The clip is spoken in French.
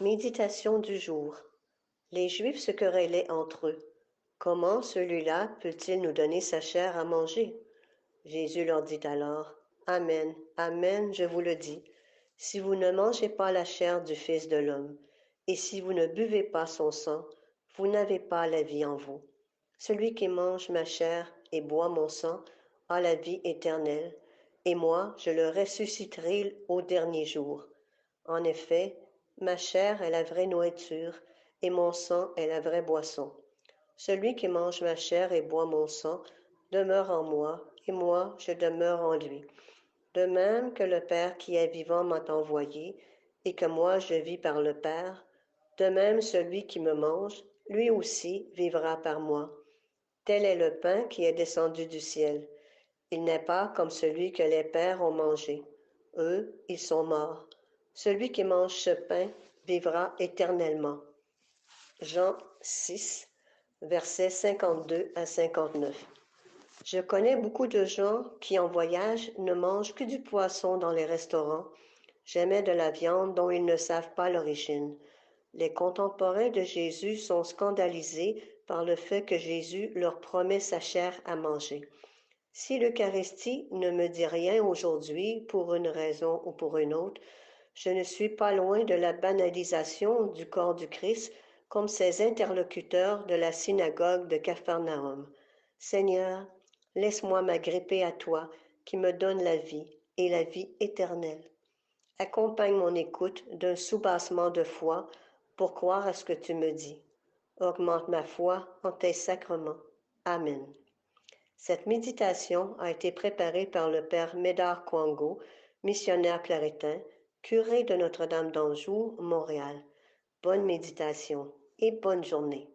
Méditation du jour. Les Juifs se querellaient entre eux. Comment celui-là peut-il nous donner sa chair à manger? Jésus leur dit alors, Amen, Amen, je vous le dis, si vous ne mangez pas la chair du Fils de l'homme, et si vous ne buvez pas son sang, vous n'avez pas la vie en vous. Celui qui mange ma chair et boit mon sang a la vie éternelle, et moi je le ressusciterai au dernier jour. En effet, ma chair est la vraie nourriture, et mon sang est la vraie boisson. Celui qui mange ma chair et boit mon sang demeure en moi, et moi je demeure en lui. De même que le Père qui est vivant m'a envoyé, et que moi je vis par le Père, de même celui qui me mange, lui aussi vivra par moi. Tel est le pain qui est descendu du ciel. Il n'est pas comme celui que les pères ont mangé. Eux, ils sont morts. Celui qui mange ce pain vivra éternellement. Jean 6, versets 52 à 59. Je connais beaucoup de gens qui, en voyage, ne mangent que du poisson dans les restaurants, jamais de la viande dont ils ne savent pas l'origine. Les contemporains de Jésus sont scandalisés par le fait que Jésus leur promet sa chair à manger. Si l'Eucharistie ne me dit rien aujourd'hui, pour une raison ou pour une autre, je ne suis pas loin de la banalisation du corps du Christ comme ses interlocuteurs de la synagogue de Capharnaüm. Seigneur, laisse-moi m'agripper à toi qui me donne la vie et la vie éternelle. Accompagne mon écoute d'un soubassement de foi pour croire à ce que tu me dis. Augmente ma foi en tes sacrements. Amen. Cette méditation a été préparée par le père Médard Kwango, missionnaire claretin, curé de Notre-Dame d'Anjou, Montréal. Bonne méditation et bonne journée.